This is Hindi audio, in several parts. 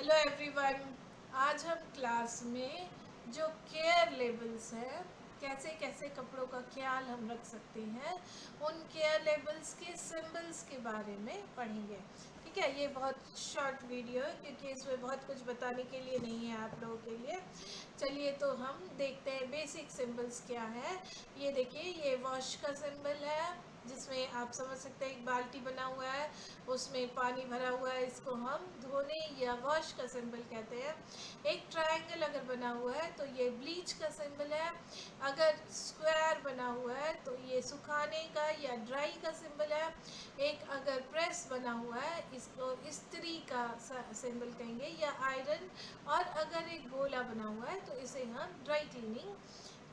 Hello everyone. आज हम क्लास में जो केयर लेबल्स हैं, कैसे कैसे कपड़ों का ख्याल हम रख सकते हैं, उन केयर लेबल्स के सिंबल्स के बारे में पढ़ेंगे। ठीक है, ये बहुत शॉर्ट वीडियो है क्योंकि इसमें बहुत कुछ बताने के लिए नहीं है आप लोगों के लिए। चलिए तो हम देखते हैं बेसिक सिंबल्स क्या है। ये देखिए, ये वॉश का सिंबल है जिसमें आप समझ सकते हैं एक बाल्टी बना हुआ है, उसमें पानी भरा हुआ है, इसको हम धोने या वॉश का सिंबल कहते हैं। एक ट्रायंगल अगर बना हुआ है तो ये ब्लीच का सिंबल है। अगर स्क्वायर बना हुआ है तो ये सुखाने का या ड्राई का सिंबल है। एक अगर प्रेस बना हुआ है इसको इस्त्री का सिंबल कहेंगे या आयरन। और अगर एक गोला बना हुआ है तो इसे हम ड्राई क्लीनिंग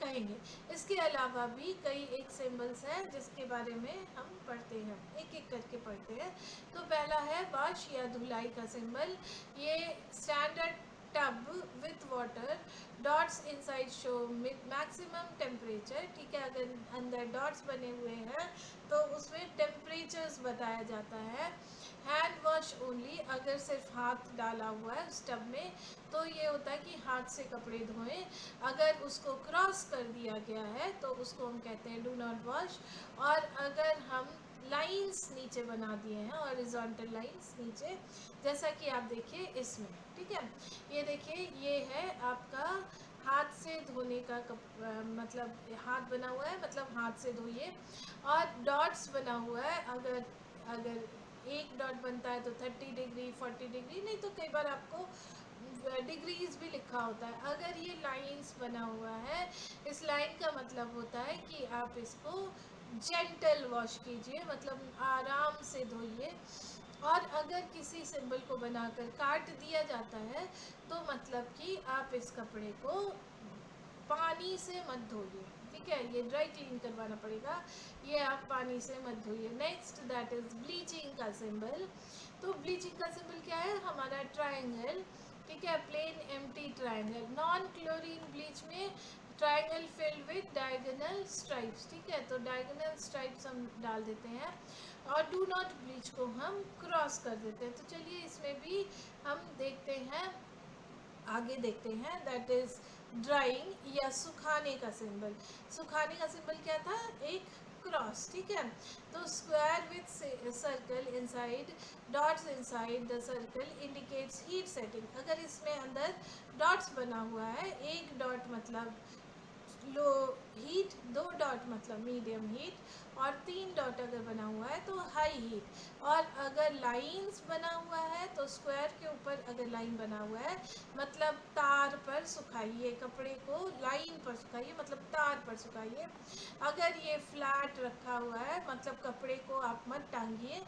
कहेंगे। इसके अलावा भी कई एक सिंबल्स हैं जिसके बारे में हम पढ़ते हैं, एक एक करके पढ़ते हैं। तो पहला है वॉश या धुलाई का सिंबल। ये standard tub with water, dots inside show maximum temperature. ठीक है, अगर अंदर डॉट्स बने हुए हैं तो उसमें टेम्परेचर्स बताया जाता है। हैंड वॉश ओनली, अगर सिर्फ हाथ डाला हुआ है उस टब में तो ये होता है कि हाथ से कपड़े धोएं। अगर उसको क्रॉस कर दिया गया है तो उसको हम कहते हैं डू नॉट वॉश। और अगर हम लाइंस नीचे बना दिए हैं, हॉरिजॉन्टल लाइंस नीचे, जैसा कि आप देखिए इसमें। ठीक है, ये देखिए, ये है आपका हाथ से धोने का मतलब हाथ बना हुआ है, मतलब हाथ से धोइए। और डॉट्स बना हुआ है, अगर अगर एक डॉट बनता है तो 30 डिग्री 40 डिग्री, नहीं तो कई बार आपको डिग्रीज भी लिखा होता है। अगर ये लाइंस बना हुआ है, इस लाइन का मतलब होता है कि आप इसको जेंटल वॉश कीजिए, मतलब आराम से धोइए। और अगर किसी सिंबल को बनाकर काट दिया जाता है तो मतलब कि आप इस कपड़े को पानी से मत धोइए। ठीक है, ये ड्राई क्लीन करवाना पड़ेगा, ये आप पानी से मत धोइए। नेक्स्ट दैट इज ब्लीचिंग का सिंबल। तो ब्लीचिंग का सिंबल क्या है? हमारा ट्रायंगल। ठीक है, plain empty triangle. Non chlorine bleach में triangle filled with diagonal stripes. ठीक है, तो डायगोनल स्ट्राइप्स हम डाल देते हैं। और डू नॉट ब्लीच को हम क्रॉस कर देते हैं। तो चलिए इसमें भी हम देखते हैं, आगे देखते हैं। दैट इज ड्राइंग या सुखाने का सिंबल। सुखाने का सिंबल क्या था? एक क्रॉस। ठीक है, तो square with circle inside, dots inside the circle indicates heat setting. अगर इसमें अंदर डॉट्स बना हुआ है, एक डॉट मतलब लो हीट, दो डॉट मतलब मीडियम हीट, और तीन डॉट अगर बना हुआ है तो हाई हीट। और अगर लाइंस बना हुआ है तो स्क्वायर के ऊपर अगर लाइन बना हुआ है मतलब तार पर सुखाइए कपड़े को, लाइन पर सुखाइए मतलब तार पर सुखाइए। अगर ये फ्लैट रखा हुआ है मतलब कपड़े को आप मत टांगिए,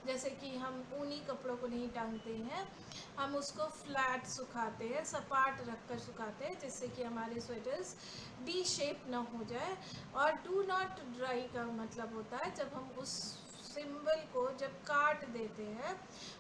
जैसे कि हम ऊनी कपड़ों को नहीं टांगते हैं, हम उसको फ्लैट सुखाते हैं, सपाट रखकर सुखाते हैं, जिससे कि हमारे स्वेटर्स डी शेप ना हो जाए। और डू नॉट ड्राई का मतलब होता है जब हम उस सिंबल को जब काट देते हैं,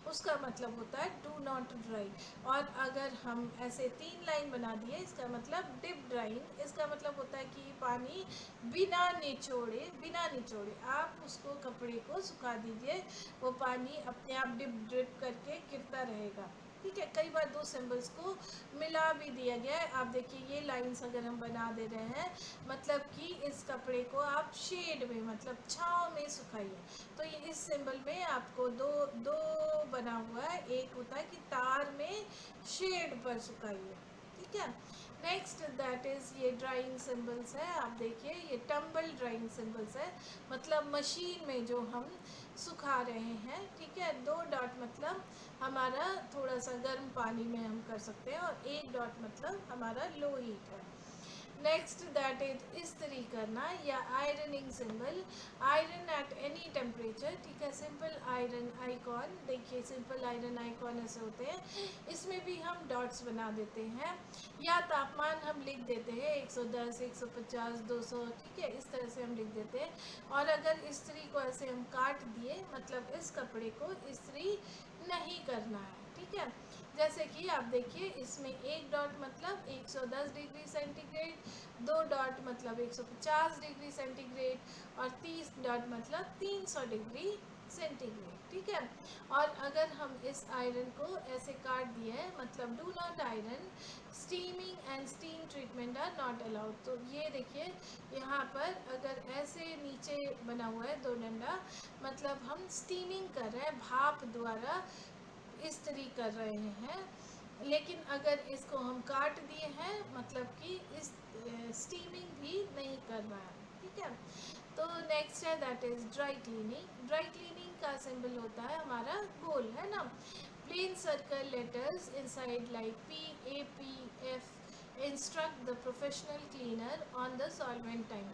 उसका मतलब होता है डू नॉट ड्राई। और अगर हम ऐसे तीन लाइन बना दिए, इसका मतलब डिप ड्राइंग। इसका मतलब होता है कि पानी बिना निचोड़े आप उसको कपड़े को सुखा दीजिए, वो पानी अपने आप डिप ड्रिप करके गिरता रहेगा। ठीक है, कई बार दो सिंबल्स को मिला भी दिया गया है। आप देखिए, ये लाइंस अगर हम बना दे रहे हैं मतलब कि इस कपड़े को आप शेड में मतलब छांव में सुखाइए। तो ये इस सिंबल में आपको दो दो बना हुआ है, एक होता है कि तार में शेड पर सुखाइए। ठीक है, नेक्स्ट दैट इज ये ड्राइंग सिंबल्स है। आप देखिए, ये टम्बल ड्राइंग सिंबल्स है, मतलब मशीन में जो हम सुखा रहे हैं। ठीक है, दो डॉट मतलब हमारा थोड़ा सा गर्म पानी में हम कर सकते हैं, और एक डॉट मतलब हमारा लो हीट है। नेक्स्ट दैट इज इस्त्री करना या ironing symbol. Iron at any temperature. ठीक है, सिंपल आयरन आइकॉन, देखिए सिंपल आयरन आइकॉन ऐसे होते हैं, इसमें भी हम डॉट्स बना देते हैं या तापमान हम लिख देते हैं 110 150 200। ठीक है, इस तरह से हम लिख देते हैं। और अगर इस्त्री को ऐसे हम काट दिए मतलब इस कपड़े को इस्त्री नहीं करना है। ठीक है, जैसे कि आप देखिए इसमें एक डॉट मतलब 110 डिग्री सेंटीग्रेड, दो डॉट मतलब 150 डिग्री सेंटीग्रेड, और 30 डॉट मतलब 300 डिग्री सेंटीग्रेड। ठीक है। और अगर हम इस आयरन को ऐसे काट दिए हैं, मतलब do not iron, steaming and steam treatment are not allowed. तो ये देखिए यहाँ पर अगर ऐसे नीचे बना हुआ है दो डंडा, मतलब हम स्टीमिंग कर रहे हैं, भाप द्वारा इस तरीके कर रहे हैं। लेकिन अगर इसको हम काट दिए हैं, मतलब कि इस स्टीमिंग भी नहीं कर रहा है, ठीक है। तो नेक्स्ट है that is dry cleaning. Dry cleaning का सिंबल होता है हमारा गोल, है ना, plain circle letters inside like P A P F instruct the professional cleaner on the solvent time.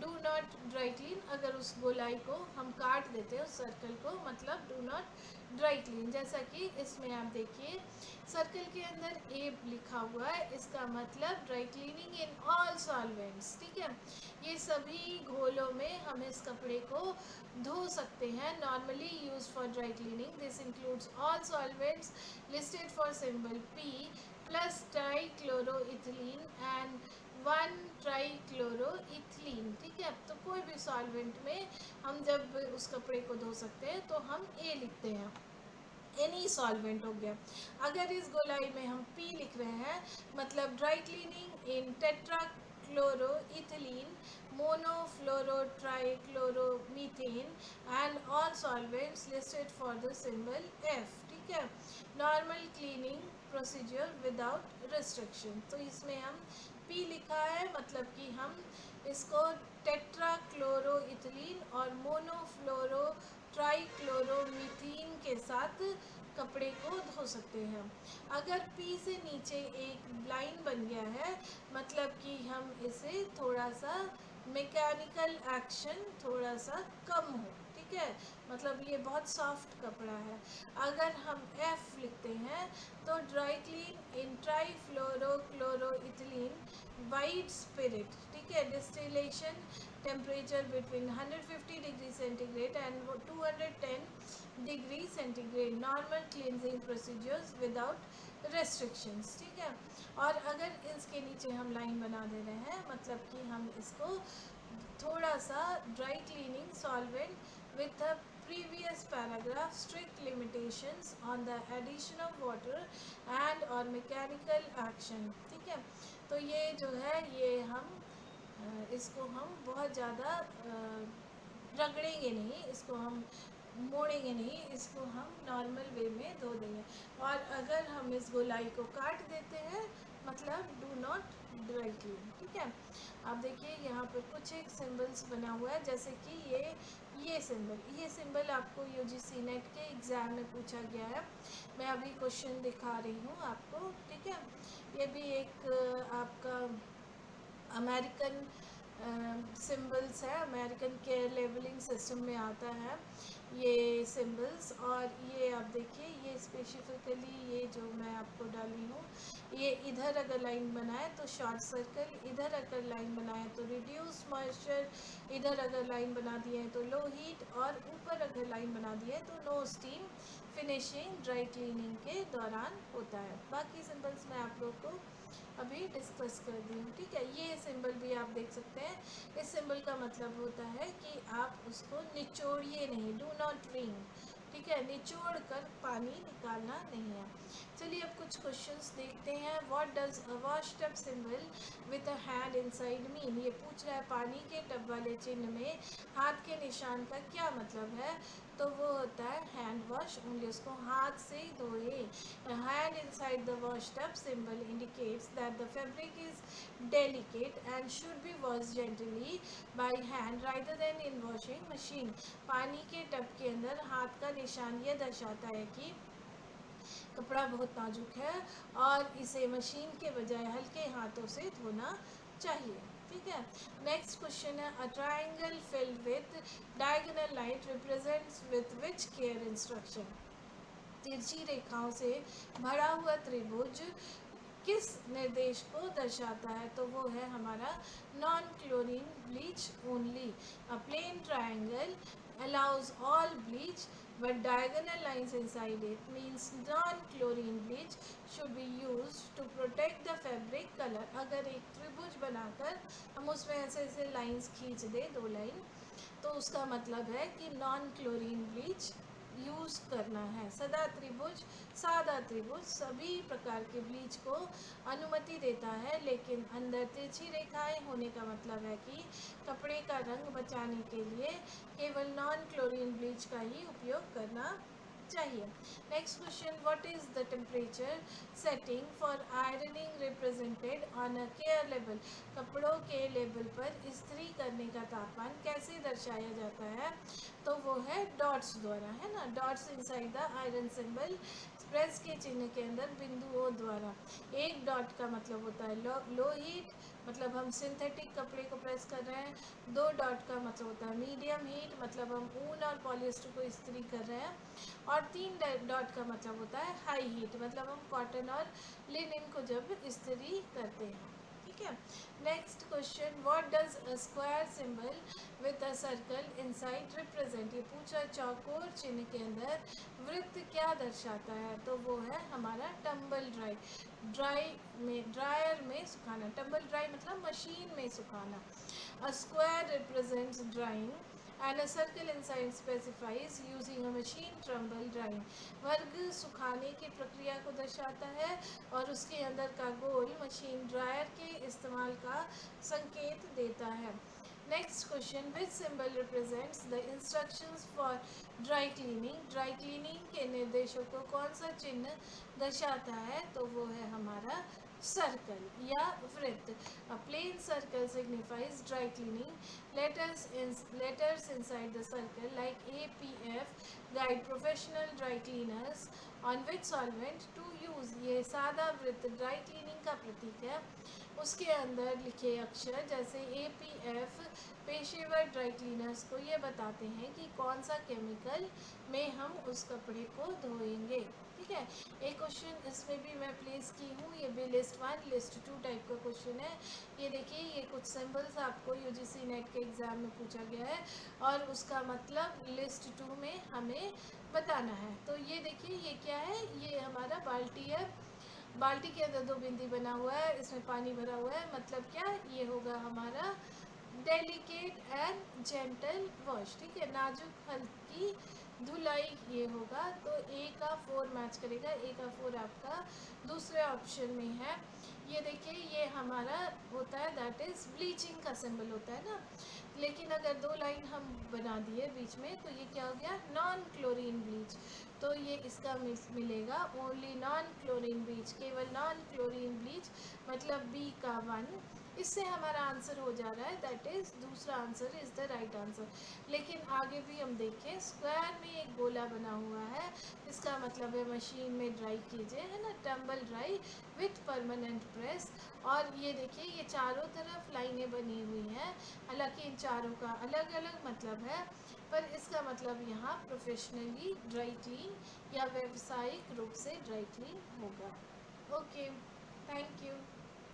Do not dry clean, अगर उस गोलाई को हम काट देते हैं उस सर्कल को, मतलब डू नॉट ड्राई क्लीन। जैसा कि इसमें आप देखिए सर्कल के अंदर ए लिखा हुआ है, इसका मतलब dry cleaning in all solvents, ठीक है। ये सभी घोलों में हम इस कपड़े को धो सकते हैं। Normally use for dry cleaning this includes all solvents listed for symbol P plus trichloroethylene and 1 trichloroethylene, ठीक है। तो कोई भी सॉल्वेंट में हम जब उस कपड़े को धो सकते हैं तो हम ए लिखते हैं, एनी सॉल्वेंट हो गया। अगर इस गोलाई में हम पी लिख रहे हैं, मतलब dry cleaning in tetrachloroethylene monofluorotrichloromethane and all solvents listed for the symbol F, ठीक है। Normal cleaning procedure without restriction. तो इसमें हम पी लिखा है, मतलब कि हम इसको टेट्राक्लोरोइथिलीन और मोनोफ्लोरो ट्राईक्लोरोमीथेन के साथ कपड़े को धो सकते हैं। अगर पी से नीचे एक लाइन बन गया है, मतलब कि हम इसे थोड़ा सा मैकेनिकल एक्शन थोड़ा सा कम हो, ठीक है, मतलब ये बहुत सॉफ्ट कपड़ा है। अगर हम एफ लिखते हैं तो dry clean in trifluorochloroethylene white spirit, ठीक है, distillation temperature between 150 degree centigrade and 210 degree centigrade, normal cleansing procedures without restrictions, ठीक है। और अगर इसके नीचे हम लाइन बना दे रहे हैं, मतलब कि हम इसको थोड़ा सा dry cleaning solvent with a previous paragraph strict limitations on the addition of water and or mechanical action, ठीक है। तो ये जो है ये हम इसको हम बहुत ज़्यादा रगड़ेंगे नहीं, इसको हम मोड़ेंगे नहीं, इसको हम नॉर्मल वे में धो देंगे। और अगर हम इस गोलाई को काट देते हैं, मतलब डू नॉट ड्राई क्लीन, ठीक है। आप देखिए यहाँ पर कुछ एक सिंबल्स बना हुआ है, जैसे कि ये सिंबल आपको यूजीसी नेट के एग्ज़ाम में पूछा गया है। मैं अभी क्वेश्चन दिखा रही हूँ आपको, ठीक है। ये भी एक आपका अमेरिकन सिंबल्स है, अमेरिकन केयर लेबलिंग सिस्टम में आता है ये सिंबल्स। और ये आप देखिए, ये स्पेसिफिकली ये जो मैं आपको डाली हूँ, ये इधर अगर लाइन बनाए तो शॉर्ट सर्कल, इधर अगर लाइन बनाए तो रिड्यूस मॉइस्चर, इधर अगर लाइन बना दिए हैं तो लो हीट, और ऊपर अगर लाइन बना दिए तो no steam finishing dry cleaning के दौरान होता है। बाकी सिंबल्स मैं आप लोग को अभी डिस्कस कर दी हूँ, ठीक है। ये सिंबल भी आप देख सकते हैं। इस सिंबल का मतलब होता है कि आप उसको निचोड़िए नहीं, डू नॉट रिंग, ठीक है, निचोड़ कर पानी निकालना नहीं है। चलिए अब कुछ क्वेश्चंस देखते हैं। What does a wash tub symbol with a hand inside mean. ये पूछ रहा है पानी के टब वाले चिन्ह में हाथ के निशान का क्या मतलब है। तो वो होता है हैंड वॉश, ओनली उसको हाथ से ही धोए। Hand inside the wash tub symbol indicates that the fabric is delicate and should be washed gently by hand rather than in washing machine। पानी के टब के अंदर हाथ का निशान ये दर्शाता है कि कपड़ा बहुत नाजुक है और इसे मशीन के बजाय हल्के हाथों से धोना चाहिए, ठीक है। नेक्स्ट क्वेश्चन है a triangle filled with diagonal line represents with which care instruction. तिरछी रेखाओं से भरा हुआ त्रिभुज किस निर्देश को दर्शाता है। तो वो है हमारा non chlorine bleach only. A plain triangle allows all bleach but diagonal lines inside it means non-chlorine bleach should be used to protect the fabric color। अगर एक त्रिभुज बनाकर हम उसमें ऐसे ऐसे लाइंस खींच दे, दो लाइन, तो उसका मतलब है कि नॉन क्लोरीन ब्लीच यूज़ करना है। सदा त्रिभुज, सादा त्रिभुज सभी प्रकार के ब्लीच को अनुमति देता है, लेकिन अंदर तिरछी रेखाएं होने का मतलब है कि कपड़े का रंग बचाने के लिए केवल नॉन क्लोरीन ब्लीच का ही उपयोग करना चाहिए। Next question, what is the temperature setting for ironing represented on a care label? कपड़ों के लेबल पर इस्त्री करने का तापमान कैसे दर्शाया जाता है? तो वो है डॉट्स द्वारा, है ना, dots inside the iron symbol, press के चिन्ह के अंदर बिंदुओं द्वारा। एक डॉट का मतलब होता है लो हीट, मतलब हम सिंथेटिक कपड़े को प्रेस कर रहे हैं। दो डॉट का मतलब होता है मीडियम हीट, मतलब हम ऊन और पॉलिएस्टर को इस्त्री कर रहे हैं। और तीन डॉट का मतलब होता है हाई हीट, मतलब हम कॉटन और लिनन को जब इस्त्री करते हैं। ठीक है। Next question, what does a square symbol with a circle inside represent? ये पूछा चौकोर चिन्ह के अंदर वृत्त क्या दर्शाता है? तो वो है हमारा टंबल ड्राई, ड्रायर में सुखाना। टंबल ड्राई मतलब मशीन में सुखाना। A square represents drying and a circle inside specifies using a machine tumble drying. वर्ग सुखाने की प्रक्रिया को दर्शाता है और उसके अंदर का गोल मशीन ड्रायर के इस्तेमाल का संकेत देता है। Next question, which symbol represents the instructions for dry cleaning? Dry cleaning के निर्देशों को कौन सा चिन्ह दर्शाता है? तो वो है हमारा सर्कल या वृत्त। A plain circle signifies dry cleaning. Letters inside the circle like APF guide professional dry cleaners on which solvent to use. ये सादा वृत्त ड्राई क्लीनिंग का प्रतीक है। उसके अंदर लिखे अक्षर जैसे APF पेशेवर ड्राई क्लीनर्स को ये बताते हैं कि कौन सा केमिकल में हम उस कपड़े को धोएंगे। ठीक है। एक क्वेश्चन इसमें भी मैं प्लेस की हूँ, ये भी लिस्ट 1 लिस्ट 2 टाइप का क्वेश्चन है। ये देखिए, ये कुछ सिंबल्स आपको UGC नेट के एग्ज़ाम में पूछा गया है और उसका मतलब लिस्ट 2 में हमें बताना है। तो ये देखिए, ये क्या है? ये हमारा बाल्टी है। बाल्टी के अंदर दो बिंदी बना हुआ है, इसमें पानी भरा हुआ है, मतलब क्या? ये होगा हमारा डेलिकेट एंड जेंटल वॉश। ठीक है, नाजुक हल्की धुलाई ये होगा। तो ए का 4 मैच करेगा, ए का 4 आपका दूसरे ऑप्शन में है। ये देखिए, ये हमारा होता है दैट इज़ ब्लीचिंग का सिंबल होता है ना, लेकिन अगर दो लाइन हम बना दिए बीच में तो ये क्या हो गया? Non chlorine bleach. तो ये इसका मिलेगा ओनली नॉन क्लोरीन ब्लीच, केवल नॉन क्लोरीन ब्लीच, मतलब बी का 1। इससे हमारा आंसर हो जा रहा है दैट इज़ दूसरा answer is the right answer. लेकिन आगे भी हम देखें, स्क्वायर में एक गोला बना हुआ है, इसका मतलब है मशीन में ड्राई कीजिए, है ना, tumble dry with permanent press. और ये देखिए, ये चारों तरफ लाइनें बनी हुई हैं, हालांकि इन चारों का अलग अलग मतलब है, पर इसका मतलब यहाँ प्रोफेशनली ड्राई क्लीन या व्यावसायिक रूप से ड्राई क्लीन होगा। Okay, thank you.